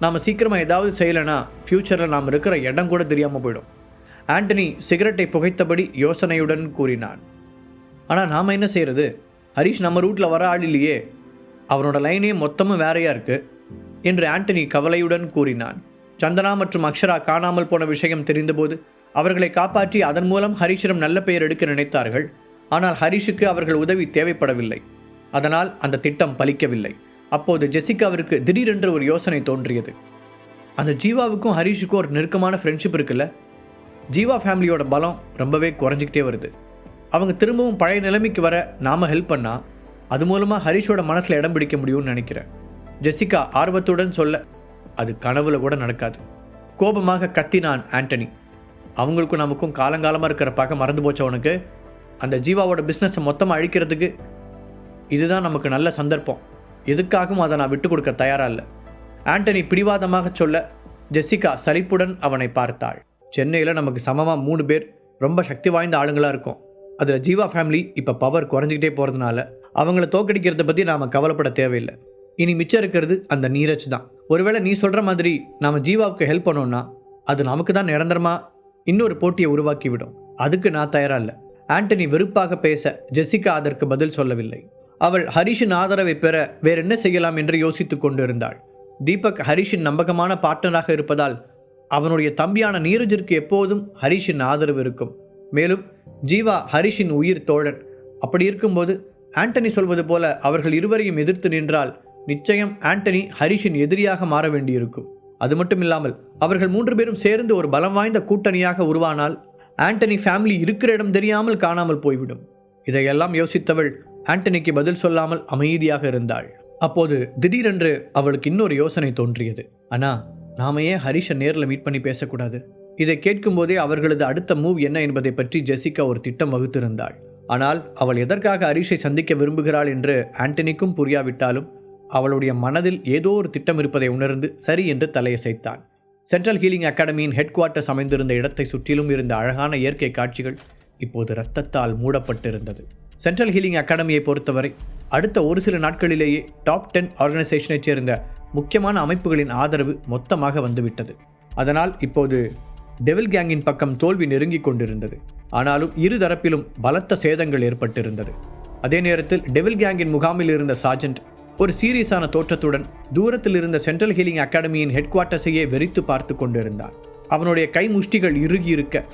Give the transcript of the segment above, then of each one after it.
நாம் சீக்கிரமாக ஏதாவது செய்யலைன்னா ஃப்யூச்சரில் நாம் இருக்கிற இடம் கூட தெரியாமல் போயிடும். ஆண்டனி சிகரெட்டை புகைத்தபடி யோசனையுடன் கூறினான். ஆனால் நாம் என்ன செய்கிறது? ஹரிஷ் நம்ம ரூட்டில் வர ஆள் இல்லையே, அவனோட லைனே மொத்தமும் வேறையாக இருக்குது என்று ஆண்டனி கவலையுடன் கூறினான். சந்தனா மற்றும் அக்ஷரா காணாமல் போன விஷயம் தெரிந்தபோது அவர்களை காப்பாற்றி அதன் மூலம் ஹரிஷிடம் நல்ல பெயர் எடுக்க நினைத்தார்கள். ஆனால் ஹரிஷுக்கு அவர்கள் உதவி தேவைப்படவில்லை. அதனால் அந்த திட்டம் பலிக்கவில்லை. அப்போது ஜெசிகாவிற்கு திடீரென்று ஒரு யோசனை தோன்றியது. அந்த ஜீவாவுக்கும் ஹரிஷுக்கும் ஒரு நெருக்கமான ஃப்ரெண்ட்ஷிப் இருக்குல்ல, ஜீவா ஃபேமிலியோட பலம் ரொம்பவே குறைஞ்சிக்கிட்டே வருது. அவங்க திரும்பவும் பழைய நிலைமைக்கு வர நாம் ஹெல்ப் பண்ணால் அது மூலமாக ஹரிஷோட மனசில் இடம் பிடிக்க முடியும்னு நினைக்கிறேன். ஜெசிகா ஆர்வத்துடன் சொல்ல, அது கனவுல கூட நடக்காது. கோபமாக கத்தினான் ஆண்டனி. அவங்களுக்கும் நமக்கும் காலங்காலமாக இருக்கிற பகை மறந்து போச்சவனுக்கு அந்த ஜீவாவோட பிஸ்னஸை மொத்தமாக அழிக்கிறதுக்கு இதுதான் நமக்கு நல்ல சந்தர்ப்பம். எதுக்காகவும் அதை நான் விட்டு கொடுக்க தயாராக இல்லை. ஆண்டனி பிடிவாதமாக சொல்ல ஜெசிகா சலிப்புடன் அவனை பார்த்தாள். சென்னையில் நமக்கு சமமாக 3 பேர் ரொம்ப சக்தி வாய்ந்த ஆளுங்களாக இருக்கும். அதில் ஜீவா ஃபேமிலி இப்போ பவர் குறைஞ்சிக்கிட்டே போகிறதுனால அவங்கள தோக்கடிக்கிறத பற்றி நாம் கவலைப்பட தேவையில்லை. இனி மிச்சம் இருக்கிறது அந்த நீரஜ் தான். ஒருவேளை நீ சொல்கிற மாதிரி நாம் ஜீவாவுக்கு ஹெல்ப் பண்ணோன்னா அது நமக்கு தான் நிரந்தரமாக இன்னொரு போட்டியை உருவாக்கிவிடும். அதுக்கு நான் தயாராக இல்லை. ஆண்டனி வெறுப்பாக பேச ஜெசிகா அதற்கு பதில் சொல்லவில்லை. அவள் ஹரிஷின் ஆதரவை பெற வேற என்ன செய்யலாம் என்று யோசித்து கொண்டு இருந்தாள். தீபக் ஹரிஷின் நம்பகமான பார்ட்னராக இருப்பதால் அவனுடைய தம்பியான நீரஜிற்கு எப்போதும் ஹரிஷின் ஆதரவு இருக்கும். மேலும் ஜீவா ஹரிஷின் உயிர் தோழன். அப்படி இருக்கும்போது ஆண்டனி சொல்வது போல அவர்கள் இருவரையும் எதிர்த்து நின்றால் நிச்சயம் ஆண்டனி ஹரிஷின் எதிரியாக மாற வேண்டியிருக்கும். அது மட்டும் இல்லாமல் அவர்கள் 3 பேரும் சேர்ந்து ஒரு பலம் வாய்ந்த கூட்டணியாக உருவானால் ஆண்டனி ஃபேமிலி இருக்கிற இடம் தெரியாமல் காணாமல் போய்விடும். இதையெல்லாம் யோசித்தவள் ஆண்டனிக்கு பதில் சொல்லாமல் அமைதியாக இருந்தாள். அப்போது திடீரென்று அவளுக்கு இன்னொரு யோசனை தோன்றியது. அண்ணா, நாம ஏன் ஹரிஷை நேரில் மீட் பண்ணி பேசக்கூடாது? இதை கேட்கும்போதே அவர்களது அடுத்த மூவ் என்ன என்பதை பற்றி ஜெசிகா ஒரு திட்டம் வகுத்திருந்தாள். ஆனால் அவள் எதற்காக ஹரிஷை சந்திக்க விரும்புகிறாள் என்று ஆண்டனிக்கும் புரியாவிட்டாலும் அவளுடைய மனதில் ஏதோ ஒரு திட்டம் இருப்பதை உணர்ந்து சரி என்று தலையசைத்தான். சென்ட்ரல் ஹீலிங் அகாடமியின் ஹெட் குவார்ட்டர்ஸ் அமைந்திருந்த இடத்தை சுற்றிலும் இருந்த அழகான இயற்கை காட்சிகள் இப்போது இரத்தத்தால் மூடப்பட்டிருந்தது. சென்ட்ரல் ஹீலிங் அகாடமியை பொறுத்தவரை அடுத்த ஒரு சில நாட்களிலேயே டாப் 10 ஆர்கனைசேஷனைச் சேர்ந்த முக்கியமான அமைப்புகளின் ஆதரவு மொத்தமாக வந்துவிட்டது. அதனால் இப்போது டெவில் கேங்கின் பக்கம் தோல்வி நெருங்கி கொண்டிருந்தது. ஆனாலும் இரு தரப்பிலும் பலத்த சேதங்கள் ஏற்பட்டிருந்தது. அதே நேரத்தில் டெவில் கேங்கின் முகாமில் இருந்த சார்ஜென்ட் ஒரு சீரியஸான தோற்றத்துடன் தூரத்தில் இருந்த சென்ட்ரல் ஹீலிங் அகாடமியின் ஹெட் குவார்ட்டர்ஸையே வெறித்து பார்த்து கொண்டிருந்தான். அவனுடைய கை முஷ்டிகள் இறுகி இருக்க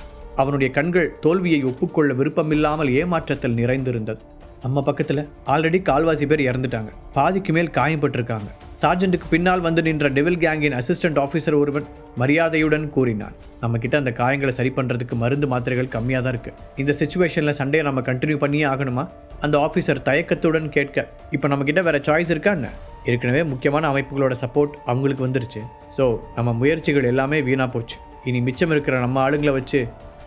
அவனுடைய கண்கள் தோல்வியை ஒப்புக்கொள்ள விருப்பமில்லாமல் ஏமாற்றத்தில் நிறைந்திருந்தது. நம்ம பக்கத்தில் ஆல்ரெடி கால்வாசி பேர் இறந்துட்டாங்க, பாதிக்கு மேல் காயப்பட்டிருக்காங்க. சார்ஜென்ட்டுக்கு பின்னால் வந்து நின்ற டெவில் கேங்கின் அசிஸ்டன்ட் ஆஃபீஸர் ஒருவன் மரியாதையுடன் கூறினான். நம்ம கிட்ட அந்த காயங்களை சரி பண்ணுறதுக்கு மருந்து மாத்திரைகள் கம்மியாக தான் இருக்குது. இந்த சிச்சுவேஷனில் சண்டையை நம்ம கண்டினியூ பண்ணியே ஆகணுமா? அந்த ஆஃபீஸர் தயக்கத்துடன் கேட்க, இப்போ நம்மக்கிட்ட வேறு சாய்ஸ் இருக்கான்னு? ஏற்கனவே முக்கியமான அமைப்புகளோட சப்போர்ட் அவங்களுக்கு வந்துருச்சு. ஸோ நம்ம முயற்சிகள் எல்லாமே வீணாக போச்சு. இனி மிச்சம் இருக்கிற நம்ம ஆளுங்களை வச்சு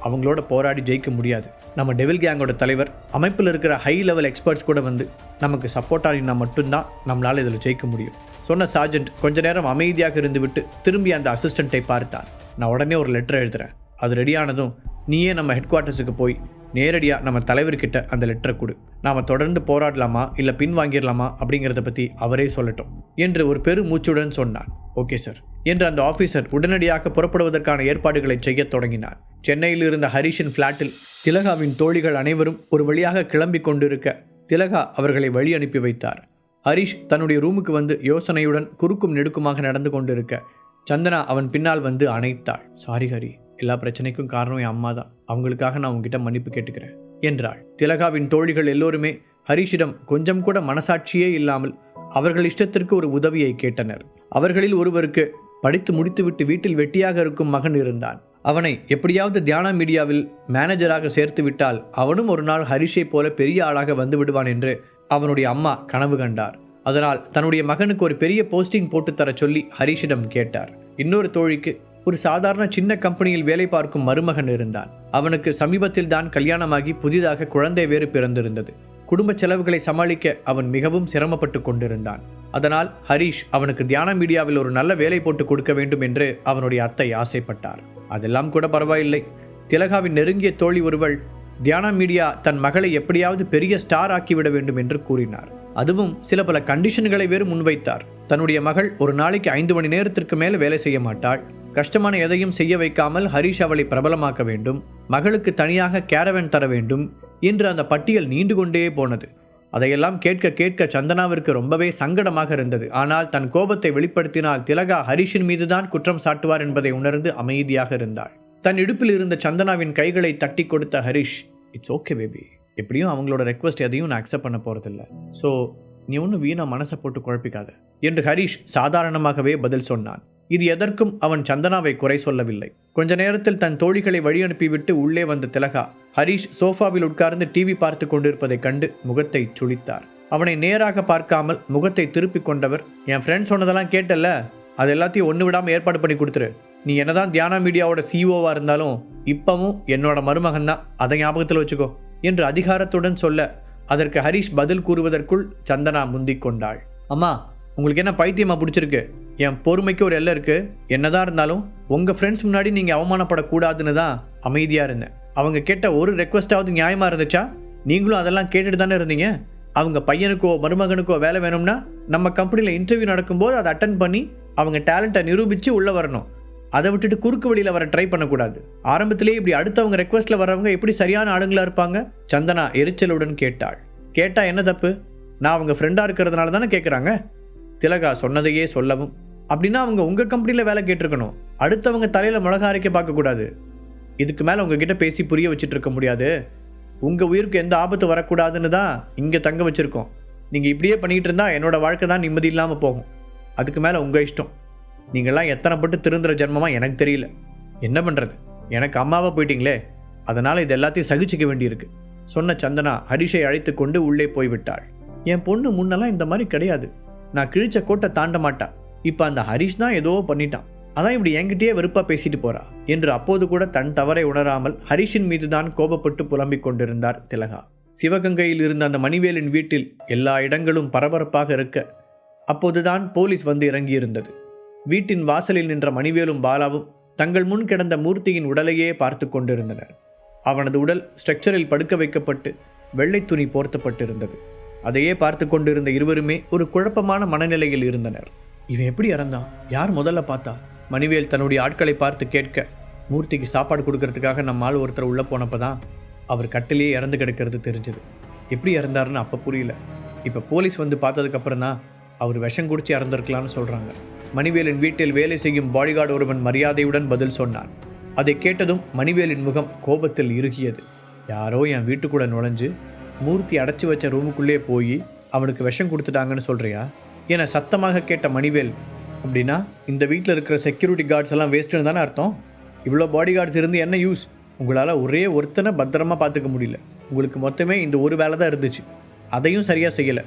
அவங்களோட போராடி ஜெயிக்க முடியாது. நம்ம டெவில் கேங்கோட தலைவர் அமைப்பில் இருக்கிற ஹை லெவல் எக்ஸ்பர்ட்ஸ் கூட வந்து நமக்கு சப்போர்ட்டாக இருந்தால் மட்டும்தான் நம்மளால் இதில் ஜெயிக்க முடியும் சொன்ன சார்ஜென்ட் கொஞ்ச நேரம் அமைதியாக இருந்துவிட்டு திரும்பி அந்த அசிஸ்டண்ட்டை பார்த்தார். நான் உடனே ஒரு லெட்டர் எழுதுகிறேன், அது ரெடியானதும் நீயே நம்ம ஹெட் குவார்ட்டர்ஸுக்கு போய் நேரடியாக நம்ம தலைவர்கிட்ட அந்த லெட்டரை கொடு. நாம் தொடர்ந்து போராடலாமா இல்லை பின் வாங்கிடலாமா அப்படிங்கிறத பற்றி அவரே சொல்லட்டும் என்று ஒரு பெரு மூச்சுடன் சொன்னான். ஓகே சார் என்று அந்த ஆஃபீஸர் உடனடியாக புறப்படுவதற்கான ஏற்பாடுகளை செய்ய தொடங்கினார். சென்னையில் இருந்த ஹரிஷின் ஃப்ளாட்டில் திலகாவின் தோழிகள் அனைவரும் ஒரு வழியாக கிளம்பி கொண்டிருக்க திலகா அவர்களை வழி அனுப்பி வைத்தார். ஹரிஷ் தன்னுடைய ரூமுக்கு வந்து யோசனையுடன் குறுக்கும் நெடுக்குமாக நடந்து கொண்டிருக்க சந்தனா அவன் பின்னால் வந்து அணைத்தாள். சாரி ஹரி, எல்லா பிரச்சனைக்கும் காரணம் என் அம்மா தான், அவங்களுக்காக நான் உங்ககிட்ட மன்னிப்பு கேட்டுக்கிறேன் என்றாள். திலகாவின் தோழிகள் எல்லோருமே ஹரிஷிடம் கொஞ்சம் கூட மனசாட்சியே இல்லாமல் அவர்கள் இஷ்டத்திற்கு ஒரு உதவியை கேட்டனர். அவர்களில் ஒருவருக்கு படித்து முடித்துவிட்டு வீட்டில் வெட்டியாக இருக்கும் மகன் இருந்தான். அவனை எப்படியாவது தியானா மீடியாவில் மேனேஜராக சேர்த்து விட்டால் அவனும் ஒரு நாள் ஹரிஷை போல பெரிய ஆளாக வந்து விடுவான் என்று அவனுடைய அம்மா கனவு கண்டார். அதனால் தன்னுடைய மகனுக்கு ஒரு பெரிய போஸ்டிங் போட்டு தர சொல்லி ஹரிஷிடம் கேட்டார். இன்னொரு தோழிக்கு ஒரு சாதாரண சின்ன கம்பெனியில் வேலை பார்க்கும் மருமகன் இருந்தான். அவனுக்கு சமீபத்தில் தான் கல்யாணமாகி புதிதாக குழந்தை வேறு பிறந்திருந்தது. குடும்ப செலவுகளை சமாளிக்க அவன் மிகவும் சிரமப்பட்டு கொண்டிருந்தான். அதனால் ஹரிஷ் அவனுக்கு தியானா மீடியாவில் ஒரு நல்ல வேலை போட்டு கொடுக்க வேண்டும் என்று அவனுடைய அத்தை ஆசைப்பட்டார். அதெல்லாம் கூட பரவாயில்லை. திலகாவின் நெருங்கிய தோழி ஒருவள் தியானா மீடியா தன் மகளை எப்படியாவது பெரிய ஸ்டார் ஆக்கிவிட வேண்டும் என்று கூறினார். அதுவும் சில பல கண்டிஷன்களை வேறு முன்வைத்தார். தன்னுடைய மகள் ஒரு நாளைக்கு 5 மணி நேரத்திற்கு மேல் வேலை செய்ய மாட்டாள், கஷ்டமான எதையும் செய்ய வைக்காமல் ஹரிஷ் அவளை பிரபலமாக்க வேண்டும், மகளுக்கு தனியாக கேரவன் தர வேண்டும் என்று அந்த பட்டியல் நீண்டு கொண்டே போனது. அதையெல்லாம் கேட்க கேட்க சந்தனாவிற்கு ரொம்பவே சங்கடமாக இருந்தது. ஆனால் தன் கோபத்தை வெளிப்படுத்தினால் திலகா ஹரிஷின் மீதுதான் குற்றம் சாட்டுவார் என்பதை உணர்ந்து அமைதியாக இருந்தாள். தன் இடுப்பில் இருந்த சந்தனாவின் கைகளை தட்டி கொடுத்த ஹரிஷ், இட்ஸ் ஓகே பேபி, எப்படியும் அவங்களோட ரெக்வஸ்ட் எதையும் நான் அக்செப்ட் பண்ண போகிறதில்ல, ஸோ நீ ஒன்றும் வீணா மனசை போட்டு குழப்பிக்காத என்று ஹரிஷ் சாதாரணமாகவே பதில் சொன்னான். இது எதற்கும் அவன் சந்தனாவை குறை சொல்லவில்லை. கொஞ்ச நேரத்தில் தன் தோழிகளை வழி அனுப்பிவிட்டு உள்ளே வந்த திலகா ஹரிஷ் சோஃபாவில் உட்கார்ந்து டிவி பார்த்து கொண்டிருப்பதைக் கண்டு முகத்தை சுளித்தார். அவனை நேராக பார்க்காமல் முகத்தை திருப்பி கொண்டவர், என் ஃப்ரெண்ட் சொன்னதெல்லாம் கேட்டல்ல, அது எல்லாத்தையும் ஒன்று விடாமல் ஏற்பாடு பண்ணி கொடுத்துரு. நீ என்னதான் தியானா மீடியாவோட சிஇஓவாக இருந்தாலும் இப்பவும் என்னோட மருமகன் தான், அதை ஞாபகத்தில் வச்சுக்கோ என்று அதிகாரத்துடன் சொல்ல, அதற்கு ஹரிஷ் பதில் கூறுவதற்குள் சந்தனா முந்திக் கொண்டாள். அம்மா, உங்களுக்கு என்ன பைத்தியமா பிடிச்சிருக்கு? என் பொறுமைக்கு ஒரு எல்லை இருக்குது. என்னதான் இருந்தாலும் உங்கள் ஃப்ரெண்ட்ஸ் முன்னாடி நீங்கள் அவமானப்படக்கூடாதுன்னு தான் அமைதியாக இருந்தேன். அவங்க கேட்ட ஒரு ரெக்வஸ்ட்டாவது நியாயமாக இருந்துச்சா? நீங்களும் அதெல்லாம் கேட்டுட்டு தானே இருந்தீங்க. அவங்க பையனுக்கோ மருமகனுக்கோ வேலை வேணும்னா நம்ம கம்பெனியில் இன்டர்வியூ நடக்கும்போது அதை அட்டன் பண்ணி அவங்க டேலண்ட்டை நிரூபித்து உள்ளே வரணும். அதை விட்டுட்டு குறுக்கு வழியில் வர ட்ரை பண்ணக்கூடாது. ஆரம்பத்திலேயே இப்படி அடுத்தவங்க ரெக்வஸ்ட்டில் வரவங்க எப்படி சரியான ஆளுங்களாக இருப்பாங்க? சந்தனா எரிச்சலுடன் கேட்டாள். கேட்டால் என்ன தப்பு? நான் அவங்க ஃப்ரெண்டாக இருக்கிறதுனால தானே கேட்குறாங்க. திலகா சொன்னதையே சொல்லவும், அப்படின்னா அவங்க உங்கள் கம்பெனியில் வேலை கேட்டிருக்கணும், அடுத்தவங்க தலையில் மிளகா அரைக்க பார்க்கக்கூடாது. இதுக்கு மேலே உங்ககிட்ட பேசி புரிய வச்சுட்டு இருக்க முடியாது. உங்கள் உயிருக்கு எந்த ஆபத்து வரக்கூடாதுன்னு தான் இங்கே தங்க வச்சுருக்கோம். நீங்கள் இப்படியே பண்ணிக்கிட்டு இருந்தால் என்னோடய வாழ்க்கை தான் நிம்மதி இல்லாமல் போகும். அதுக்கு மேலே உங்கள் இஷ்டம். நீங்கள்லாம் எத்தனைப்பட்டு திருந்துற ஜென்மமாக எனக்கு தெரியல. என்ன பண்ணுறது, எனக்கு அம்மாவாக போயிட்டீங்களே, அதனால் இது எல்லாத்தையும் சகிச்சிக்க வேண்டியிருக்கு சொன்ன சந்தனா ஹரிஷை அழைத்து கொண்டு உள்ளே போய்விட்டாள். என் பொண்ணு முன்னெல்லாம் இந்த மாதிரி கிடையாது. நான் கிழிச்ச கோட்டை தாண்ட மாட்டா. இப்போ அந்த ஹரிஷ் தான் ஏதோ பண்ணிட்டான், அதான் இப்படி என்கிட்டயே வெறுப்பாக பேசிட்டு போறா என்று அப்போது கூட தன் தவறை உணராமல் ஹரிஷின் மீதுதான் கோபப்பட்டு புலம்பிக் கொண்டிருந்தார் திலகா. சிவகங்கையில் இருந்த அந்த மணிவேலின் வீட்டில் எல்லா இடங்களும் பரபரப்பாக இருக்க அப்போதுதான் போலீஸ் வந்து இறங்கியிருந்தது. வீட்டின் வாசலில் நின்ற மணிவேலும் பாலாவும் தங்கள் முன் கிடந்த மூர்த்தியின் உடலையே பார்த்து கொண்டிருந்தனர். அவனது உடல் ஸ்ட்ரக்சரில் படுக்க வைக்கப்பட்டு வெள்ளை துணி போர்த்தப்பட்டிருந்தது. அதையே பார்த்து கொண்டிருந்த இருவருமே ஒரு குழப்பமான மனநிலையில் இருந்தனர். இவன் எப்படி இறந்தான்? யார் முதல்ல பார்த்தா? மணிவேல் தன்னுடைய ஆட்களை பார்த்து கேட்க, மூர்த்திக்கு சாப்பாடு கொடுக்கறதுக்காக நம்ம ஆள் ஒருத்தர் உள்ளே போனப்போ தான் அவர் கட்டிலேயே இறந்து கிடக்கிறது தெரிஞ்சது. எப்படி இறந்தாருன்னு அப்போ புரியல. இப்போ போலீஸ் வந்து பார்த்ததுக்கப்புறம் தான் அவர் விஷம் குடிச்சு இறந்திருக்கலான்னு சொல்கிறாங்க. மணிவேலின் வீட்டில் வேலை செய்யும் பாடிகார்டு ஒருவன் மரியாதையுடன் பதில் சொன்னான். அதை கேட்டதும் மணிவேலின் முகம் கோபத்தில் இறுகியது. யாரோ என் வீட்டுக்குள்ள நுழைஞ்சு மூர்த்தி அடைச்சி வச்ச ரூமுக்குள்ளே போய் அவனுக்கு விஷம் கொடுத்துட்டாங்கன்னு சொல்கிறியா என சத்தமாக கேட்ட மணிவேல், அப்படின்னா இந்த வீட்டில் இருக்கிற செக்யூரிட்டி கார்ட்ஸ் எல்லாம் வேஸ்ட்டுன்னு தானே அர்த்தம்? இவ்வளோ பாடி கார்ட்ஸ் இருந்து என்ன யூஸ்? உங்களால் ஒரே ஒருத்தனை பத்திரமாக பார்த்துக்க முடியல. உங்களுக்கு மொத்தமே இந்த ஒரு வேலை தான் இருந்துச்சு, அதையும் சரியாக செய்யலை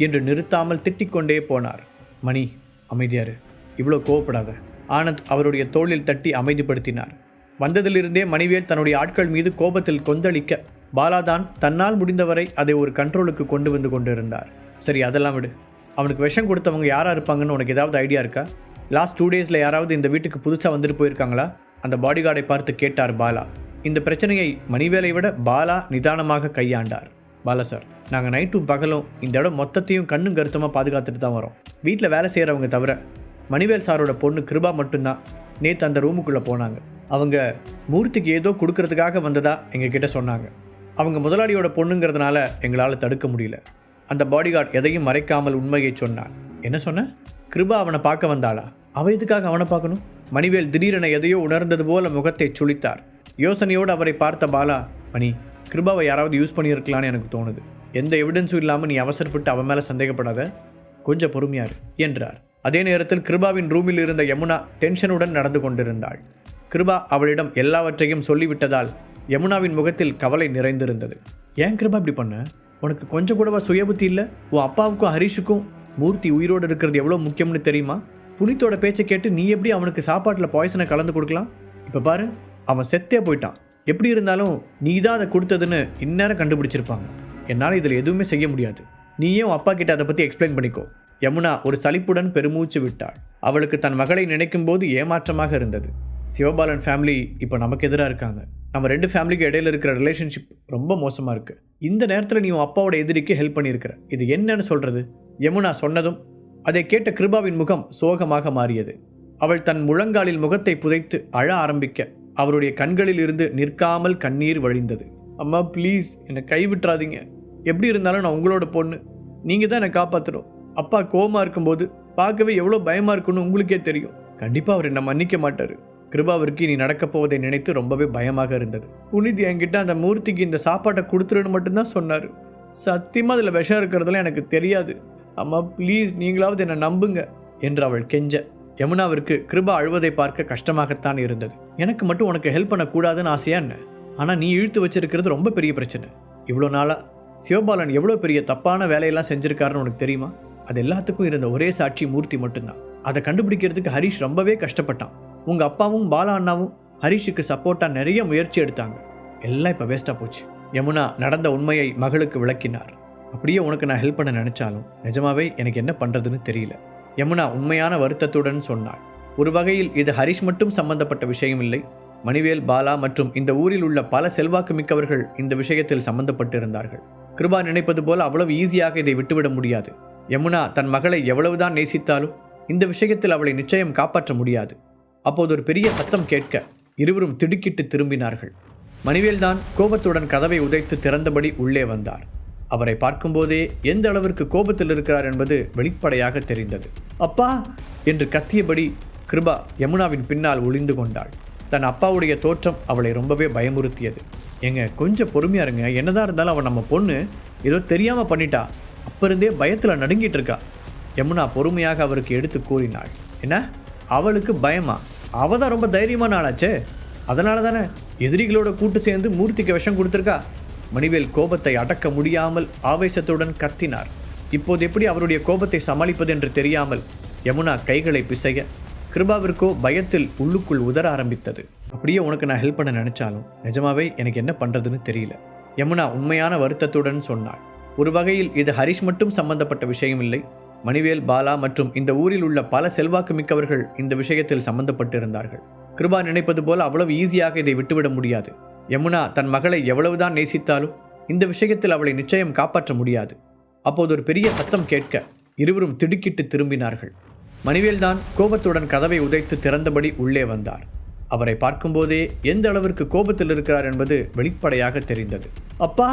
என்று நிறுத்தாமல் திட்டிக்கொண்டே போனார். மணி, அமைதியாரு, இவ்வளோ கோவப்படாத. ஆனந்த் அவருடைய தோளில் தட்டி அமைதிப்படுத்தினார். வந்ததிலிருந்தே மணிவேல் தன்னுடைய ஆட்கள் மீது கோபத்தில் கொந்தளிக்க பாலாதான் தன்னால் முடிந்தவரை அதை ஒரு கண்ட்ரோலுக்கு கொண்டு வந்து கொண்டிருந்தார். சரி, அதெல்லாம் விடு. அவனுக்கு விஷம் கொடுத்தவங்க யாராக இருப்பாங்கன்னு உனக்கு ஏதாவது ஐடியா இருக்கா? லாஸ்ட் 2 டேஸில் யாராவது இந்த வீட்டுக்கு புதுசாக வந்துட்டு போயிருக்காங்களா? அந்த பாடிகார்டை பார்த்து கேட்டார் பாலா. இந்த பிரச்சனையை மணிவேலை விட பாலா நிதானமாக கையாண்டார். பாலா சார், நாங்கள் நைட்டும் பகலும் இந்த இடம் மொத்தத்தையும் கண்ணும் கருத்தமாக பாதுகாத்துட்டு தான் வரோம். வீட்டில் வேலை செய்கிறவங்க தவிர மணிவேல் சாரோட பொண்ணு கிருபா மட்டும்தான் நேற்று அந்த ரூமுக்குள்ளே போனாங்க. அவங்க மூர்த்திக்கு ஏதோ கொடுக்கறதுக்காக வந்ததா எங்ககிட்ட சொன்னாங்க. அவங்க முதலாளியோட பொண்ணுங்கிறதுனால எங்களால் தடுக்க முடியல. அந்த பாடிகார்டு எதையும் மறைக்காமல் உண்மையை சொன்னான். என்ன சொன்ன? கிருபா அவனை பார்க்க வந்தாளா? அவள் எதுக்காக அவனை பார்க்கணும்? மணிவேல் திடீரென எதையோ உணர்ந்தது போல முகத்தை சுளித்தார். யோசனையோடு அவரை பார்த்த பாலா, மணி, கிருபாவை யாராவது யூஸ் பண்ணியிருக்கலான்னு எனக்கு தோணுது. எந்த எவிடன்ஸும் இல்லாமல் நீ அவசரப்பட்டு அவன் மேலே சந்தேகப்படாத, கொஞ்சம் பொறுமையாரு என்றார். அதே நேரத்தில் கிருபாவின் ரூமில் இருந்த யமுனா டென்ஷனுடன் நடந்து கொண்டிருந்தாள். கிருபா அவளிடம் எல்லாவற்றையும் சொல்லிவிட்டதால் யமுனாவின் முகத்தில் கவலை நிறைந்திருந்தது. ஏன் கிருபா இப்படி பண்ண? உனக்கு கொஞ்சம் கூடவா சுயபுத்தி இல்லை? உன் அப்பாவுக்கும் ஹரிஷுக்கும் மூர்த்தி உயிரோடு இருக்கிறது எவ்வளோ முக்கியம்னு தெரியுமா? புனித்தோட பேச்சை கேட்டு நீ எப்படி அவனுக்கு சாப்பாட்டில் பாய்சனை கலந்து கொடுக்கலாம்? இப்போ பாரு, அவன் செத்தே போயிட்டான். எப்படி இருந்தாலும் நீ தான் அதை கொடுத்ததுன்னு இந்நேரம் கண்டுபிடிச்சிருப்பாங்க. என்னால் இதில் எதுவுமே செய்ய முடியாது. நீயே உன் அப்பா கிட்ட அதை பற்றி எக்ஸ்பிளைன் பண்ணிக்கோ. யமுனா ஒரு சலிப்புடன் பெருமூச்சு விட்டாள். அவளுக்கு தன் மகளை நினைக்கும் போது ஏமாற்றமாக இருந்தது. சிவபாலன் ஃபேமிலி இப்போ நமக்கு எதிராக இருக்காங்க. நம்ம 2 ஃபேமிலிக்கு இடையில இருக்கிற ரிலேஷன்ஷிப் ரொம்ப மோசமாக இருக்குது. இந்த நேரத்தில் நீ உன் அப்பாவோட எதிரிக்கு ஹெல்ப் பண்ணியிருக்கிற, இது என்னன்னு சொல்கிறது? யமுனா சொன்னதும் அதை கேட்ட கிருபாவின் முகம் சோகமாக மாறியது. அவள் தன் முழங்காலில் முகத்தை புதைத்து அழ ஆரம்பிக்க அவருடைய கண்களில் இருந்து நிற்காமல் கண்ணீர் வழிந்தது. அம்மா ப்ளீஸ் என்னை கைவிட்டுறாதீங்க. எப்படி இருந்தாலும் நான் உங்களோட பொண்ணு. நீங்கள் தான் என்னை காப்பாற்றணும். அப்பா கோமா இருக்கும்போது பார்க்கவே எவ்வளோ பயமாக இருக்குன்னு உங்களுக்கே தெரியும். கண்டிப்பாக அவர் என்னை மன்னிக்க மாட்டார். கிருபாவிற்கு இனி நடக்கப் போவதை நினைத்து ரொம்பவே பயமாக இருந்தது. புனித் என்கிட்ட அந்த மூர்த்திக்கு இந்த சாப்பாட்டை கொடுத்துருன்னு மட்டும்தான் சொன்னார். சத்தியமாக அதில் விஷம் இருக்கிறதுலாம் எனக்கு தெரியாது. அம்மா ப்ளீஸ் நீங்களாவது என்னை நம்புங்க என்று அவள் கெஞ்ச யமுனாவிற்கு கிருபா அழுவதை பார்க்க கஷ்டமாகத்தான் இருந்தது. எனக்கு மட்டும் உனக்கு ஹெல்ப் பண்ணக்கூடாதுன்னு ஆசையா என்ன? ஆனால் நீ இழுத்து வச்சிருக்கிறது ரொம்ப பெரிய பிரச்சனை. இவ்வளோ நாளாக சிவபாலன் எவ்வளோ பெரிய தப்பான வேலையெல்லாம் செஞ்சுருக்காருன்னு உனக்கு தெரியுமா? அது எல்லாத்துக்கும் இருந்த ஒரே சாட்சி மூர்த்தி மட்டும்தான். அதை கண்டுபிடிக்கிறதுக்கு ஹரிஷ் ரொம்பவே கஷ்டப்பட்டான். உங்கள் அப்பாவும் பாலா அண்ணாவும் ஹரிஷுக்கு சப்போர்ட்டாக நிறைய முயற்சி எடுத்தாங்க. எல்லாம் இப்போ வேஸ்ட்டாக போச்சு. யமுனா நடந்த உண்மையை மகளுக்கு விளக்கினார். அப்படியே உனக்கு நான் ஹெல்ப் பண்ண நினச்சாலும் நிஜமாவே எனக்கு என்ன பண்ணுறதுன்னு தெரியல. யமுனா உண்மையான வருத்தத்துடன் சொன்னாள். ஒரு வகையில் இது ஹரிஷ் மட்டும் சம்பந்தப்பட்ட விஷயம் இல்லை. மணிவேல், பாலா மற்றும் இந்த ஊரில் உள்ள பல செல்வாக்கு மிக்கவர்கள் இந்த விஷயத்தில் சம்பந்தப்பட்டிருந்தார்கள். கிருபா நினைப்பது போல் அவ்வளவு ஈஸியாக இதை விட்டுவிட முடியாது. யமுனா தன் மகளை எவ்வளவுதான் நேசித்தாலும் இந்த விஷயத்தில் அவளை நிச்சயம் காப்பாற்ற முடியாது. அப்போது ஒரு பெரிய சத்தம் கேட்க இருவரும் திடுக்கிட்டு திரும்பினார்கள். மணிவேல்தான் கோபத்துடன் கதவை உதைத்து திறந்தபடி உள்ளே வந்தார். அவரை பார்க்கும்போதே எந்த அளவிற்கு கோபத்தில் இருக்கிறார் என்பது வெளிப்படையாக தெரிந்தது. அப்பா என்று கத்தியபடி கிருபா யமுனாவின் பின்னால் ஒளிந்து கொண்டாள். தன் அப்பாவுடைய தோற்றம் அவளை ரொம்பவே பயமுறுத்தியது. ஏங்க கொஞ்சம் பொறுமையா இருங்க. என்னதான் இருந்தாலும் அவன் நம்ம பொண்ணு, ஏதோ தெரியாமல் பண்ணிட்டா. அப்போ இருந்தே பயத்தில் நடுங்கிட்டு இருக்கா. யமுனா பொறுமையாக அவருக்கு எடுத்து கூறினாள். என்ன அவளுக்கு பயமா? அவ தான் ரொம்ப தைரியமான ஆளாச்சே. அதனால தானே எதிரிகளோட கூட்டு சேர்ந்து மூர்த்திக்கு விஷம் கொடுத்துருக்கா. மணிவேல் கோபத்தை அடக்க முடியாமல் ஆவேசத்துடன் கத்தினார். இப்போது எப்படி அவருடைய கோபத்தை சமாளிப்பது என்று தெரியாமல் யமுனா கைகளை பிசைய கிருபாவிற்கோ பயத்தில் உள்ளுக்குள் உதற ஆரம்பித்தது. அப்படியே உனக்கு நான் ஹெல்ப் பண்ண நினைச்சாலும் நிஜமாவே எனக்கு என்ன பண்ணுறதுன்னு தெரியல. யமுனா உண்மையான வருத்தத்துடன் சொன்னாள். ஒரு வகையில் இது ஹரிஷ் மட்டும் சம்பந்தப்பட்ட விஷயம் இல்லை. மணிவேல், பாலா மற்றும் இந்த ஊரில் உள்ள பல செல்வாக்கு மிக்கவர்கள் இந்த விஷயத்தில் சம்பந்தப்பட்டிருந்தார்கள். கிருபா நினைப்பது போல் அவ்வளவு ஈஸியாக இதை விட்டுவிட முடியாது. யமுனா தன் மகளை எவ்வளவுதான் நேசித்தாலும் இந்த விஷயத்தில் அவளை நிச்சயம் காப்பாற்ற முடியாது. அப்போது ஒரு பெரிய சத்தம் கேட்க இருவரும் திடுக்கிட்டு திரும்பினார்கள். மணிவேல்தான் கோபத்துடன் கதவை உதைத்து திறந்தபடி உள்ளே வந்தார். அவரை பார்க்கும்போதே எந்த அளவிற்கு கோபத்தில் இருக்கிறார் என்பது வெளிப்படையாக தெரிந்தது. அப்பா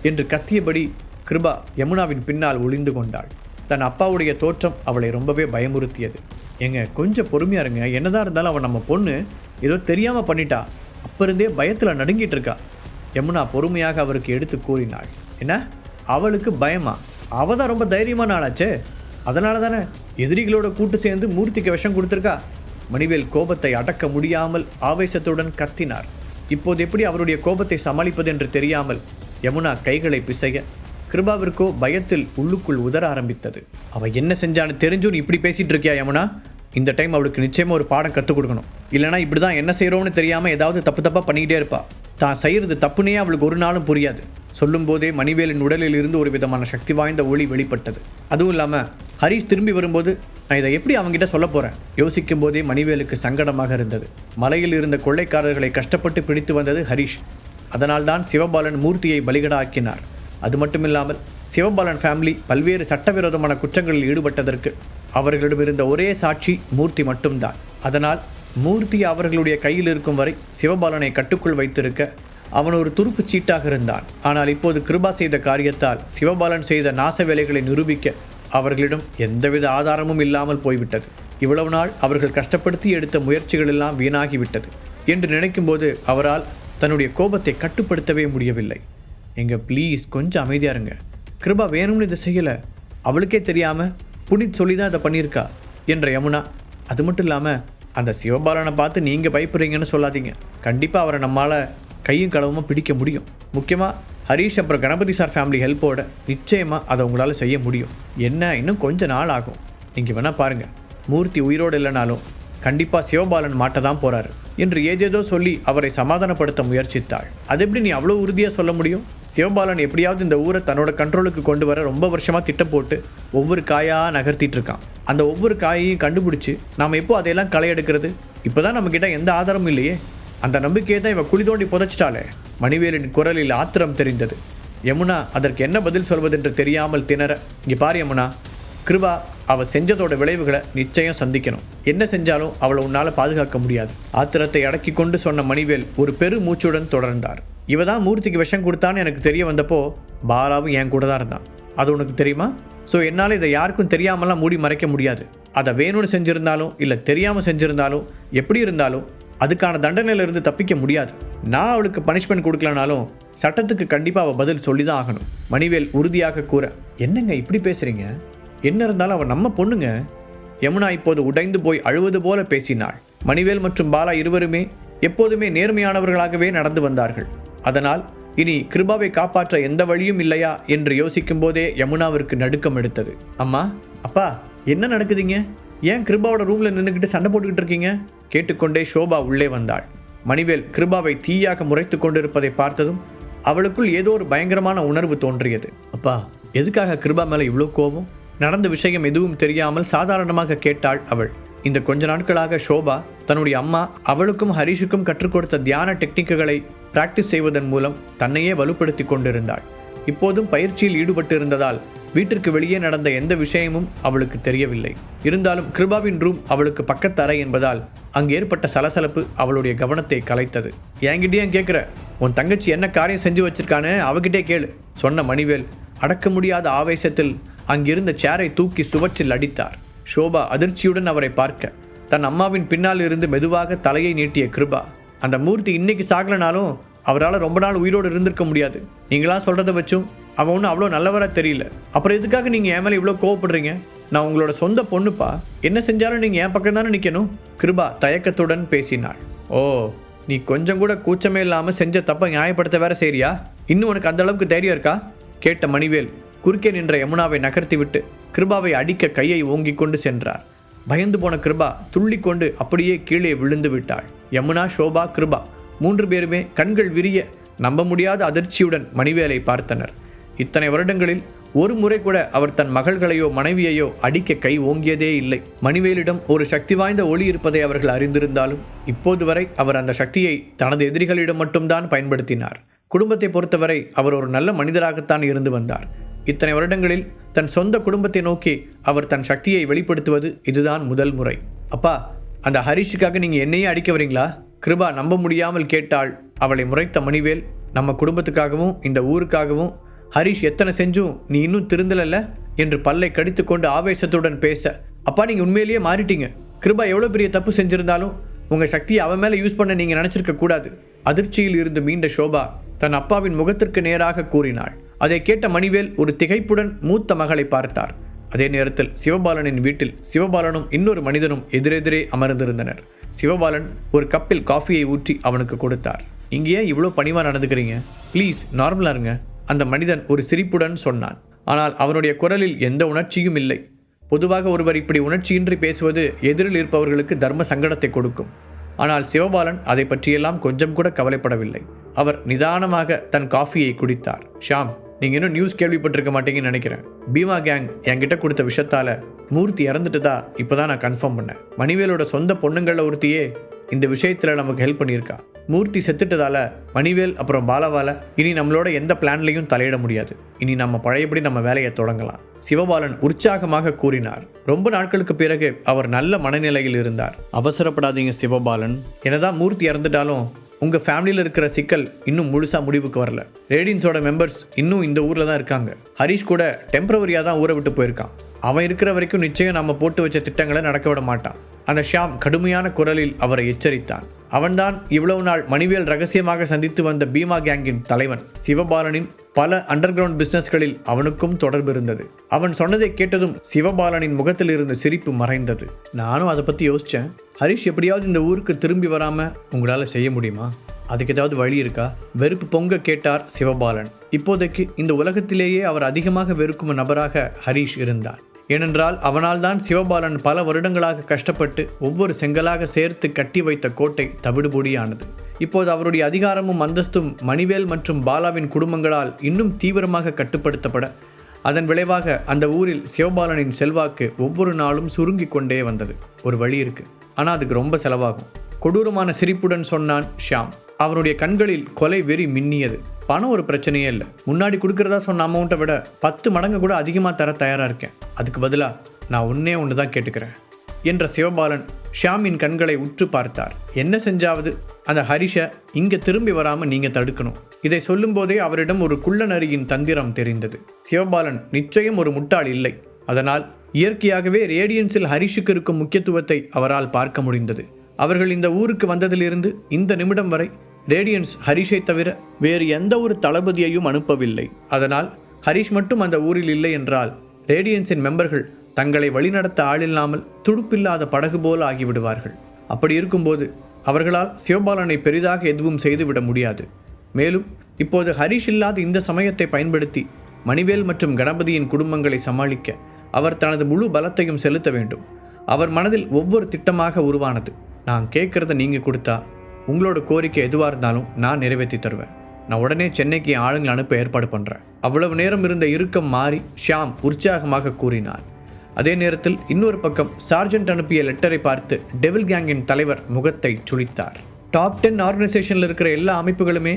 என்று கத்தியபடி கிருபா யமுனாவின் பின்னால் ஒளிந்து கொண்டாள். தன் அப்பாவுடைய தோற்றம் அவளை ரொம்பவே பயமுறுத்தியது. ஏங்க கொஞ்சம் பொறுமையா இருங்க. என்னதான் இருந்தாலும் அவன் நம்ம பொண்ணு, ஏதோ தெரியாமல் பண்ணிட்டா. அப்போ இருந்தே பயத்தில் நடுங்கிட்டு இருக்கா. யமுனா பொறுமையாக அவருக்கு எடுத்து கூறினாள். என்ன அவளுக்கு பயமா? அவ தான் ரொம்ப தைரியமான ஆளாச்சே. அதனால தானே எதிரிகளோட கூட்டு சேர்ந்து மூர்த்திக்கு விஷம் கொடுத்துருக்கா. மணிவேல் கோபத்தை அடக்க முடியாமல் ஆவேசத்துடன் கத்தினார். இப்போது எப்படி அவருடைய கோபத்தை சமாளிப்பது என்று தெரியாமல் யமுனா கைகளை பிசைய கிருபாவிற்கோ பயத்தில் உள்ளுக்குள் உதற ஆரம்பித்தது. அவள் என்ன செஞ்சான்னு தெரிஞ்சும் நீ இப்படி பேசிகிட்டு இருக்கியா யமுனா? இந்த டைம் அவளுக்கு நிச்சயமாக ஒரு பாடம் கற்றுக் கொடுக்கணும். இல்லைனா இப்படி தான் என்ன செய்கிறோன்னு தெரியாமல் ஏதாவது தப்பாக பண்ணிக்கிட்டே இருப்பாள். தான் செய்கிறது தப்புனே அவளுக்கு ஒரு நாளும் புரியாது. சொல்லும்போதே மணிவேலின் உடலில் இருந்து ஒரு விதமான சக்தி வாய்ந்த ஒளி வெளிப்பட்டது. அதுவும் இல்லாமல் ஹரிஷ் திரும்பி வரும்போது நான் இதை எப்படி அவங்ககிட்ட சொல்ல போகிறேன்? யோசிக்கும் போதே மணிவேலுக்கு சங்கடமாக இருந்தது. மலையில் இருந்த கொள்ளைக்காரர்களை கஷ்டப்பட்டு பிடித்து வந்தது ஹரிஷ். அதனால்தான் சிவபாலன் மூர்த்தியை பலிகடாக்கினார். அது மட்டுமில்லாமல் சிவபாலன் ஃபேமிலி பல்வேறு சட்டவிரோதமான குற்றங்களில் ஈடுபட்டதற்கு அவர்களிடமிருந்த ஒரே சாட்சி மூர்த்தி மட்டும்தான். அதனால் மூர்த்தி அவர்களுடைய கையில் இருக்கும் வரை சிவபாலனை கட்டுக்குள் வைத்திருக்க அவன் ஒரு துருப்பு சீட்டாக இருந்தான். ஆனால் இப்போது கிருபா செய்த காரியத்தால் சிவபாலன் செய்த நாச வேலைகளை நிரூபிக்க அவர்களிடம் எந்தவித ஆதாரமும் இல்லாமல் போய்விட்டது. இவ்வளவு நாள் அவர்கள் கஷ்டப்படுத்தி எடுத்த முயற்சிகள் எல்லாம் வீணாகிவிட்டது என்று நினைக்கும்போது அவரால் தன்னுடைய கோபத்தை கட்டுப்படுத்தவே முடியவில்லை. எங்க ப்ளீஸ் கொஞ்சம் அமைதியாக இருங்க. கிருபா வேணும்னு இதை செய்யலை, அவளுக்கே தெரியாமல் புனித் சொல்லி தான் இதை பண்ணியிருக்கா என்ற யமுனா. அது மட்டும் இல்லாமல் அந்த சிவபாலனை பார்த்து நீங்கள் பயப்படுறீங்கன்னு சொல்லாதீங்க. கண்டிப்பாக அவரை நம்மளால் கையும் களவுமாக பிடிக்க முடியும். முக்கியமாக ஹரிஷ் அப்புறம் கணபதி சார் ஃபேமிலி ஹெல்ப்போட நிச்சயமாக அதை உங்களால் செய்ய முடியும். என்ன இன்னும் கொஞ்சம் நாள் ஆகும். நீங்கள் வேணால் பாருங்கள், மூர்த்தி உயிரோடு இல்லைனாலும் கண்டிப்பாக சிவபாலன் மாட்ட தான் போகிறாரு என்று ஏதேதோ சொல்லி அவரை சமாதானப்படுத்த முயற்சித்தாள். அது எப்படி நீ அவ்வளோ உறுதியாக சொல்ல முடியும்? சிவபாலன் எப்படியாவது இந்த ஊரை தன்னோட கண்ட்ரோலுக்கு கொண்டு வர ரொம்ப வருஷமாக திட்டம் போட்டு ஒவ்வொரு காயாக நகர்த்திட்டு இருக்கான். அந்த ஒவ்வொரு காயையும் கண்டுபிடிச்சி நாம் எப்போ அதையெல்லாம் களை எடுக்கிறது? இப்போ தான் நம்மக்கிட்ட எந்த ஆதாரமும் இல்லையே. அந்த நம்பிக்கையை தான் இவன் குழி தோண்டி புதைச்சிட்டாளே. மணிவேலின் குரலில் ஆத்திரம் தெரிந்தது. யமுனா அதற்கு என்ன பதில் சொல்வதென்று தெரியாமல் திணற, இங்கே பாரு யமுனா, கிருபா அவள் செஞ்சதோட விளைவுகளை நிச்சயம் சந்திக்கணும். என்ன செஞ்சாலும் அவளை உன்னால் பாதுகாக்க முடியாது. ஆத்திரத்தை அடக்கி கொண்டு சொன்ன மணிவேல் ஒரு பெரு மூச்சுடன் தொடர்ந்தார். இவ தான் மூர்த்திக்கு விஷம் கொடுத்தான்னு எனக்கு தெரிய வந்தப்போ பாலாவும் என் கூட தான் இருந்தான். அது உனக்கு தெரியுமா? ஸோ என்னால் இதை யாருக்கும் தெரியாமலாம் மூடி மறைக்க முடியாது. அதை வேணும்னு செஞ்சுருந்தாலும் இல்லை தெரியாமல் செஞ்சுருந்தாலும் எப்படி இருந்தாலும் அதுக்கான தண்டனையிலிருந்து தப்பிக்க முடியாது. நான் அவளுக்கு பனிஷ்மெண்ட் கொடுக்கலனாலும் சட்டத்துக்கு கண்டிப்பாக அவள் பதில் சொல்லி தான் ஆகணும். மணிவேல் உறுதியாக கூற, என்னங்க இப்படி பேசுகிறீங்க? என்ன இருந்தாலும் அவள் நம்ம பொண்ணுங்க. யமுனா இப்போது உடைந்து போய் அழுவது போல பேசினாள். மணிவேல் மற்றும் பாலா இருவருமே எப்போதுமே நேர்மையானவர்களாகவே நடந்து வந்தார்கள். அதனால் இனி கிருபாவை காப்பாற்ற எந்த வழியும் இல்லையா என்று யோசிக்கும் போதே யமுனாவிற்கு நடுக்கம் எடுத்தது. அம்மா, அப்பா, என்ன நடக்குதுங்க? ஏன் கிருபாவோட ரூமில் நின்றுக்கிட்டு சண்டை போட்டுக்கிட்டு இருக்கீங்க? கேட்டுக்கொண்டே ஷோபா உள்ளே வந்தாள். மணிவேல் கிருபாவை தீயாக முறைத்து கொண்டிருப்பதை பார்த்ததும் அவளுக்குள் ஏதோ ஒரு பயங்கரமான உணர்வு தோன்றியது. அப்பா, எதுக்காக கிருபா மேலே இவ்வளோ கோபம்? நடந்த விஷயம் எதுவும் தெரியாமல் சாதாரணமாக கேட்டாள் அவள். இந்த கொஞ்ச நாட்களாக ஷோபா தன்னுடைய அம்மா அவளுக்கும் ஹரிஷுக்கும் கற்றுக் கொடுத்த தியான டெக்னிக்குகளை பிராக்டிஸ் செய்வதன் மூலம் தன்னையே வலுப்படுத்தி கொண்டிருந்தாள். இப்போதும் பயிற்சியில் ஈடுபட்டு இருந்ததால் வீட்டிற்கு வெளியே நடந்த எந்த விஷயமும் அவளுக்கு தெரியவில்லை. இருந்தாலும் கிருபாவின் ரூம் அவளுக்கு பக்கத்து அறை என்பதால் அங்கு ஏற்பட்ட சலசலப்பு அவளுடைய கவனத்தை கலைத்தது. என்கிட்டயே கேட்குற, உன் தங்கச்சி என்ன காரியம் செஞ்சு வச்சிருக்கானு அவகிட்டே கேளு சொன்ன மணிவேல் அடக்க முடியாத ஆவேசத்தில் அங்கிருந்த சேரை தூக்கி சுவற்றில் அடித்தார். ஷோபா அதிர்ச்சியுடன் அவரை பார்க்க தன் அம்மாவின் பின்னால் இருந்து மெதுவாக தலையை நீட்டிய கிருபா, அந்த மூர்த்தி இன்னைக்கு சாகலனாலும் அவரால் ரொம்ப நாள் உயிரோடு இருந்திருக்க முடியாது. நீங்களாம் சொல்கிறத வச்சும் அவன் ஒன்றும் அவ்வளோ நல்லவராக தெரியல. அப்புறம் எதுக்காக நீங்கள் என் மேலே இவ்வளோ கோவப்படுறீங்க? நான் உங்களோட சொந்த பொண்ணுப்பா. என்ன செஞ்சாலும் நீங்கள் என் பக்கம் தானே நிற்கணும். கிருபா தயக்கத்துடன் பேசினாள். ஓ, நீ கொஞ்சம் கூட கூச்சமே இல்லாமல் செஞ்ச தப்பை நியாயப்படுத்த வேற செய்றியா? இன்னும் உனக்கு அந்த அளவுக்கு தைரியம் இருக்கா? கேட்ட மணிவேல் குறுக்கே நின்ற யமுனாவை நகர்த்திவிட்டு கிருபாவை அடிக்க கையை ஓங்கி கொண்டு சென்றார். பயந்து போன கிருபா துள்ளிக்கொண்டு அப்படியே கீழே விழுந்து விட்டாள். யமுனா, ஷோபா, கிருபா 3 பேருமே கண்கள் விரிய நம்ப முடியாத அதிர்ச்சியுடன் மணிவேலை பார்த்தனர். இத்தனை வருடங்களில் ஒரு முறை கூட அவர் தன் மகள்களையோ மனைவியையோ அடிக்க கை ஓங்கியதே இல்லை. மணிவேலிடம் ஒரு சக்தி வாய்ந்த ஒளி இருப்பதை அவர்கள் அறிந்திருந்தாலும் இப்போது வரை அவர் அந்த சக்தியை தனது எதிரிகளிடம் மட்டும்தான் பயன்படுத்தினார். குடும்பத்தை பொறுத்தவரை அவர் ஒரு நல்ல மனிதராகத்தான் இருந்து வந்தார். இத்தனை வருடங்களில் தன் சொந்த குடும்பத்தை நோக்கி அவர் தன் சக்தியை வெளிப்படுத்துவது இதுதான் முதல் முறை. அப்பா, அந்த ஹரிஷுக்காக நீங்கள் என்னையே அடிக்க வரீங்களா? கிருபா நம்ப முடியாமல் கேட்டாள். அவளை முறைத்த மணிவேல், நம்ம குடும்பத்துக்காகவும் இந்த ஊருக்காகவும் ஹரிஷ் எத்தனை செஞ்சும் நீ இன்னும் திருந்தலல்ல என்று பல்லை கடித்து கொண்டு ஆவேசத்துடன் பேச, அப்பா நீங்கள் உண்மையிலேயே மாறிட்டீங்க. கிருபா எவ்வளோ பெரிய தப்பு செஞ்சிருந்தாலும் உங்கள் சக்தியை அவன் மேலே யூஸ் பண்ண நீங்கள் நினச்சிருக்க கூடாது. அதிர்ச்சியில் இருந்து மீண்ட ஷோபா தன் அப்பாவின் முகத்திற்கு நேராக கூறினாள். அதை கேட்ட மணிவேல் ஒரு திகைப்புடன் மூத்த மகளை பார்த்தார். அதே நேரத்தில் சிவபாலனின் வீட்டில் சிவபாலனும் இன்னொரு மனிதனும் எதிரெதிரே அமர்ந்திருந்தனர். சிவபாலன் ஒரு கப்பில் காஃபியை ஊற்றி அவனுக்கு கொடுத்தார். இங்கே ஏன் இவ்வளோ பணிவாக நடந்துக்கிறீங்க? ப்ளீஸ் நார்மலாக இருங்க, அந்த மனிதன் ஒரு சிரிப்புடன் சொன்னான். ஆனால் அவனுடைய குரலில் எந்த உணர்ச்சியும் இல்லை. பொதுவாக ஒருவர் இப்படி உணர்ச்சியின்றி பேசுவது எதிரில் இருப்பவர்களுக்கு தர்ம சங்கடத்தை கொடுக்கும். ஆனால் சிவபாலன் அதை பற்றியெல்லாம் கொஞ்சம் கூட கவலைப்படவில்லை. அவர் நிதானமாக தன் காஃபியை குடித்தார். ஷாம், நீங்கள் இன்னும் நியூஸ் கேள்விப்பட்டிருக்க மாட்டீங்கன்னு நினைக்கிறேன். பீமா கேங் என்கிட்ட கொடுத்த விஷத்தால் மூர்த்தி இறந்துட்டுதா இப்போதான் நான் கன்ஃபார்ம் பண்ணேன். மணிவேலோட சொந்த பொண்ணுங்களில் ஒருத்தியே இந்த விஷயத்தில் நமக்கு ஹெல்ப் பண்ணியிருக்கா. மூர்த்தி செத்துட்டதால மணிவேல் அப்புறம் பாலாவால் இனி நம்மளோட எந்த பிளான்லையும் தலையிட முடியாது. இனி நம்ம பழையபடி நம்ம வேலையை தொடங்கலாம், சிவபாலன் உற்சாகமாக கூறினார். ரொம்ப நாட்களுக்கு பிறகு அவர் நல்ல மனநிலையில் இருந்தார். அவசரப்படாதீங்க சிவபாலன், என்னதான் மூர்த்தி இறந்துட்டாலும் உங்கள் ஃபேமிலியில் இருக்கிற சிக்கல் இன்னும் முழுசாக முடிவுக்கு வரல. ரேடியன்ஸோட மெம்பர்ஸ் இன்னும் இந்த ஊரில் தான் இருக்காங்க. ஹரிஷ் கூட டெம்பரவரியாக தான் ஊரை விட்டு போயிருக்கான். அவன் இருக்கிற வரைக்கும் நிச்சயம் நம்ம போட்டு வச்ச திட்டங்களை நடக்க விட மாட்டான். அந்த ஷியாம் கடுமையான குரலில் அவரை எச்சரித்தான். அவன்தான் இவ்வளவு நாள் மணிவேல் ரகசியமாக சந்தித்து வந்த பீமா கேங்கின் தலைவன். சிவபாலனின் பல அண்டர் கிரவுண்ட் பிஸ்னஸ்களில் அவனுக்கும் தொடர்பு இருந்தது. அவன் சொன்னதை கேட்டதும் சிவபாலனின் முகத்தில் இருந்த சிரிப்பு மறைந்தது. நானும் அதை பற்றி யோசித்தேன். ஹரிஷ் எப்படியாவது இந்த ஊருக்கு திரும்பி வராமல் உங்களால் செய்ய முடியுமா? அதுக்கு ஏதாவது வழி இருக்கா? வெறுப்பு பொங்க கேட்டார் சிவபாலன். இப்போதைக்கு இந்த உலகத்திலேயே அவர் அதிகமாக வெறுக்கும் நபராக ஹரிஷ் இருந்தார். ஏனென்றால் அவனால் தான் சிவபாலன் பல வருடங்களாக கஷ்டப்பட்டு ஒவ்வொரு செங்கலாக சேர்த்து கட்டி வைத்த கோட்டை தவிடுபொடியானது. இப்போது அவருடைய அதிகாரமும் அந்தஸ்தும் மணிவேல் மற்றும் பாலாவின் குடும்பங்களால் இன்னும் தீவிரமாக கட்டுப்படுத்தப்பட அதன் விளைவாக அந்த ஊரில் சிவபாலனின் செல்வாக்கு ஒவ்வொரு நாளும் சுருங்கி கொண்டே வந்தது. ஒரு வழி இருக்கு, ஆனால் அதுக்கு ரொம்ப செலவாகும். கொடூரமான சிரிப்புடன் சொன்னான் ஷியாம். அவனுடைய கண்களில் கொலை வெறி மின்னியது. பணம் ஒரு பிரச்சனையே இல்லை. முன்னாடி கொடுக்கறதா சொன்ன அமௌண்ட்டை விட 10 மடங்கு கூட அதிகமாக தர தயாராக இருக்கேன். அதுக்கு பதிலாக நான் ஒன்று தான் கேட்டுக்கிறேன் என்ற சிவபாலன் ஷியாமின் கண்களை உற்று பார்த்தார். என்ன செஞ்சாவது அந்த ஹரிஷை இங்கே திரும்பி வராமல் நீங்கள் தடுக்கணும். இதை சொல்லும்போதே அவரிடம் ஒரு குள்ளநரியின் தந்திரம் தெரிந்தது. சிவபாலன் நிச்சயம் ஒரு முட்டாள் இல்லை. அதனால் இயற்கையாகவே ரேடியன்ஸில் ஹரிஷுக்கு இருக்கும் முக்கியத்துவத்தை அவரால் பார்க்க முடிந்தது. அவர்கள் இந்த ஊருக்கு வந்ததிலிருந்து இந்த நிமிடம் வரை ரேடியன்ஸ் ஹரிஷை தவிர வேறு எந்த ஒரு தளபதியையும் அனுப்பவில்லை. அதனால் ஹரிஷ் மட்டும் அந்த ஊரில் இல்லை என்றால் ரேடியன்ஸின் மெம்பர்கள் தங்களை வழிநடத்த ஆளில்லாமல் துடுப்பில்லாத படகு போல ஆகிவிடுவார்கள். அப்படி இருக்கும்போது அவர்களால் சிவபாலனை பெரிதாக எதுவும் செய்துவிட முடியாது. மேலும் இப்போது ஹரிஷ் இல்லாத இந்த சமயத்தை பயன்படுத்தி மணிவேல் மற்றும் கணபதியின் குடும்பங்களை சமாளிக்க அவர் தனது முழு பலத்தையும் செலுத்த வேண்டும். அவர் மனதில் ஒவ்வொரு திட்டமாக உருவானது. நான் கேட்குறத நீங்கள் கொடுத்தா உங்களோட கோரிக்கை எதுவாக இருந்தாலும் நான் நிறைவேற்றி தருவேன். நான் உடனே சென்னைக்கு ஆளுங்களை அனுப்ப ஏற்பாடு பண்ணுறேன். அவ்வளவு நேரம் இருந்த இறுக்கம் மாறி ஷியாம் உற்சாகமாக கூறினார். அதே நேரத்தில் இன்னொரு பக்கம் சார்ஜென்ட் அனுப்பிய லெட்டரை பார்த்து டெவில் கேங்கின் தலைவர் முகத்தை சுளித்தார். டாப் 10 ஆர்கனைசேஷனில் இருக்கிற எல்லா அமைப்புகளுமே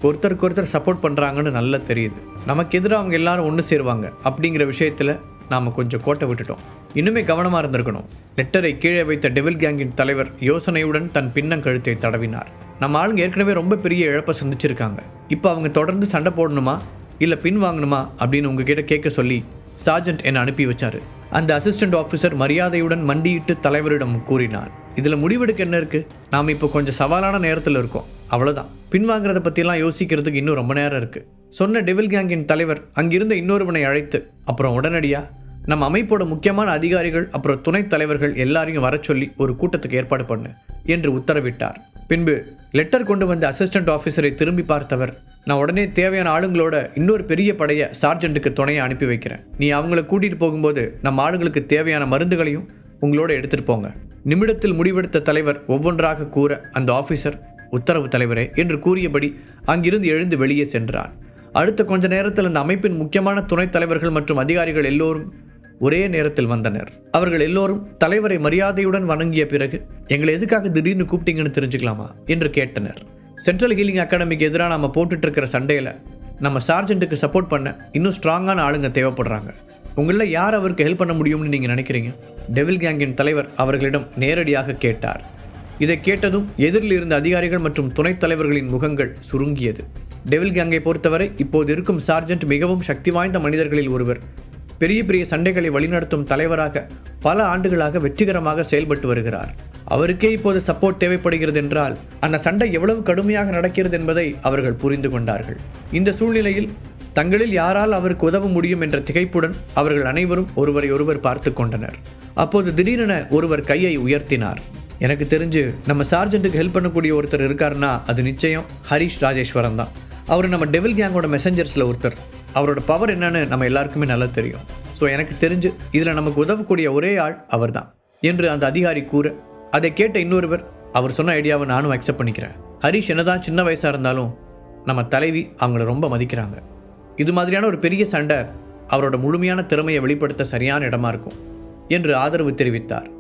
ஒருத்தருக்கு சப்போர்ட் பண்ணுறாங்கன்னு நல்லா தெரியுது. நமக்கு எதிராக அவங்க எல்லாரும் ஒன்று சேருவாங்க அப்படிங்கிற விஷயத்தில் நாம் கொஞ்சம் கோட்டை விட்டுட்டோம். இன்னுமே கவனமாக இருந்திருக்கணும். லெட்டரை கீழே வைத்த டெவில் கேங்கின் தலைவர் யோசனையுடன் தன் பின்னங்கழுத்தை தடவினார். நம்ம ஆளுங்க ஏற்கனவே ரொம்ப பெரிய இழப்பை சந்திச்சிருக்காங்க. இப்போ அவங்க தொடர்ந்து சண்டை போடணுமா இல்லை பின் வாங்கணுமா அப்படின்னு உங்ககிட்ட கேட்க சொல்லி சார்ஜென்ட் என்னை அனுப்பி வச்சாரு. அந்த அசிஸ்டன்ட் ஆஃபீஸர் மரியாதையுடன் மண்டியிட்டு தலைவரிடம் கூறினார். இதில் முடிவெடுக்க என்ன இருக்குது? நாம் இப்போ கொஞ்சம் சவாலான நேரத்தில் இருக்கோம், அவ்வளோதான். பின்வாங்கிறத பற்றிலாம் யோசிக்கிறதுக்கு இன்னும் ரொம்ப நேரம் இருக்குது சொன்ன டெவில் கேங்கின் தலைவர் அங்கிருந்த இன்னொருவனை அழைத்து அப்புறம் உடனடியாக நம்ம அமைப்போட முக்கியமான அதிகாரிகள் அப்புறம் துணைத் தலைவர்கள் எல்லாரையும் வர சொல்லி ஒரு கூட்டத்துக்கு ஏற்பாடு பண்ணு என்று உத்தரவிட்டார். பின்பு லெட்டர் கொண்டு வந்த அசிஸ்டன்ட் ஆஃபீஸரை திரும்பி பார்த்தவர், நான் உடனே தேவையான ஆளுங்களோட இன்னொரு பெரிய படையை சார்ஜென்ட்டுக்கு துணையை அனுப்பி வைக்கிறேன். நீ அவங்கள கூட்டிகிட்டு போகும்போது நம்ம ஆளுங்களுக்கு தேவையான மருந்துகளையும் உங்களோட எடுத்துகிட்டு போங்க. நிமிடத்தில் முடிவெடுத்த தலைவர் ஒவ்வொன்றாக கூற அந்த ஆஃபீஸர் உத்தரவு தலைவரே என்று கூறியபடி அங்கிருந்து எழுந்து வெளியே சென்றார். அடுத்த கொஞ்ச நேரத்தில் அந்த அமைப்பின் முக்கியமான துணைத் தலைவர்கள் மற்றும் அதிகாரிகள் எல்லோரும் ஒரே நேரத்தில் வந்தனர். அவர்கள் எல்லோரும் தலைவரை மரியாதையுடன் வணங்கிய பிறகு எங்களை எதுக்காக திடீர்னு கூப்பிட்டீங்கன்னு தெரிஞ்சுக்கலாமா என்று கேட்டனர். சென்ட்ரல் ஹீலிங் அகாடமிக்கு எதிராக நம்ம போட்டுட்டு இருக்கிற சண்டையில் நம்ம சார்ஜென்ட்டுக்கு சப்போர்ட் பண்ண இன்னும் ஸ்ட்ராங்கான ஆளுங்க தேவைப்படுறாங்க. உங்களில் யார் அவருக்கு ஹெல்ப் பண்ண முடியும்னு நீங்கள் நினைக்கிறீங்க? டெவில் கேங்கின் தலைவர் அவர்களிடம் நேரடியாக கேட்டார். இதை கேட்டதும் எதிரில் இருந்த அதிகாரிகள் மற்றும் துணைத் தலைவர்களின் முகங்கள் சுருங்கியது. டெவில் கேங்கை பொறுத்தவரை இப்போது இருக்கும் சார்ஜென்ட் மிகவும் சக்தி வாய்ந்த மனிதர்களில் ஒருவர். பெரிய பெரிய சண்டைகளை வழிநடத்தும் தலைவராக பல ஆண்டுகளாக வெற்றிகரமாக செயல்பட்டு வருகிறார். அவருக்கே இப்போது சப்போர்ட் தேவைப்படுகிறது என்றால் அந்த சண்டை எவ்வளவு கடுமையாக நடக்கிறது என்பதை அவர்கள் புரிந்து கொண்டார்கள். இந்த சூழ்நிலையில் தங்களில் யாரால் அவருக்கு உதவ முடியும் என்ற திகைப்புடன் அவர்கள் அனைவரும் ஒருவரை ஒருவர் பார்த்து கொண்டனர். அப்போது திடீரென ஒருவர் கையை உயர்த்தினார். எனக்கு தெரிஞ்சு நம்ம சார்ஜென்ட்டுக்கு ஹெல்ப் பண்ணக்கூடிய ஒருத்தர் இருக்காருன்னா அது நிச்சயம் ஹரிஷ் ராஜேஸ்வரன் தான். அவர் நம்ம டெவில் கேங்கோட மெசஞ்சர்ஸில் ஒருத்தர். அவரோட பவர் என்னன்னு நம்ம எல்லாருக்குமே நல்லா தெரியும். ஸோ எனக்கு தெரிஞ்சு இதில் நமக்கு உதவக்கூடிய ஒரே ஆள் அவர் தான் என்று அந்த அதிகாரி கூற, அதை கேட்ட இன்னொருவர், அவர் சொன்ன ஐடியாவை நானும் அக்செப்ட் பண்ணிக்கிறேன். ஹரிஷ் என்னதான் சின்ன வயசாக இருந்தாலும் நம்ம தலைவி அவங்கள ரொம்ப மதிக்கிறாங்க. இது மாதிரியான ஒரு பெரிய சண்டை அவரோட முழுமையான திறமையை வெளிப்படுத்த சரியான இடமா இருக்கும் என்று ஆதரவு தெரிவித்தார்.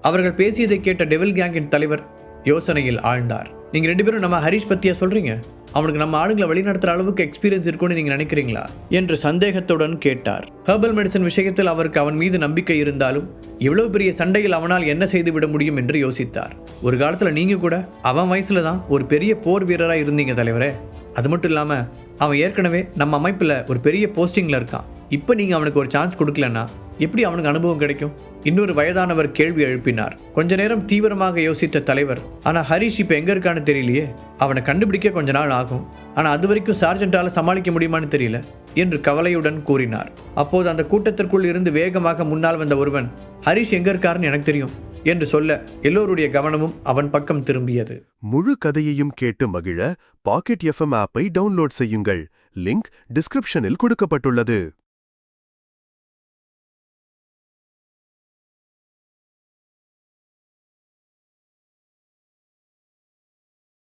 அவர்கள் பேசியதை கேட்ட டெவில் கேங்கின் தலைவர் யோசனையில் ஆழ்ந்தார். நீங்கள் 2 பேரும் நம்ம ஹரிஷ் பற்றியா சொல்கிறீங்க? அவனுக்கு நம்ம ஆளுங்களை வழிநடத்துகிற அளவுக்கு எக்ஸ்பீரியன்ஸ் இருக்குன்னு நீங்கள் நினைக்கிறீங்களா என்று சந்தேகத்துடன் கேட்டார். ஹெர்பல் மெடிசன் விஷயத்தில் அவருக்கு அவன் மீது நம்பிக்கை இருந்தாலும் இவ்வளவு பெரிய சண்டையில் அவனால் என்ன செய்து விட முடியும் என்று யோசித்தார். ஒரு காலத்தில் நீங்கள் கூட அவன் வயசில் தான் ஒரு பெரிய போர் வீரராக இருந்தீங்க தலைவரே. அது மட்டும் இல்லாமல் அவன் ஏற்கனவே நம்ம அமைப்பில் ஒரு பெரிய போஸ்டிங்கில் இருக்கான். இப்போ நீங்கள் அவனுக்கு ஒரு சான்ஸ் கொடுக்கலன்னா எப்படி அவனுக்கு அனுபவம் கிடைக்கும்? இன்னொரு வயதானவர் கேள்வி எழுப்பினார். கொஞ்ச நேரம் தீவிரமாக யோசித்த தலைவர், ஆனால் ஹரிஷ் இப்போ எங்கே இருக்கான்னு தெரியலையே, அவனை கண்டுபிடிக்க கொஞ்ச நாள் ஆகும், ஆனால் அது வரைக்கும் சார்ஜென்ட்டால் சமாளிக்க முடியுமான்னு தெரியல என்று கவலையுடன் கூறினார். அப்போது அந்த கூட்டத்திற்குள் இருந்து வேகமாக முன்னால் வந்த ஒருவன், ஹரிஷ் எங்கே இருக்காருன்னு எனக்கு தெரியும் என்று சொல்ல எல்லோருடைய கவனமும் அவன் பக்கம் திரும்பியது. முழு கதையையும் கேட்டு மகிழ பாக்கெட் FM ஆப்பை டவுன்லோட் செய்யுங்கள். லிங்க் டிஸ்கிரிப்ஷனில் கொடுக்கப்பட்டுள்ளது.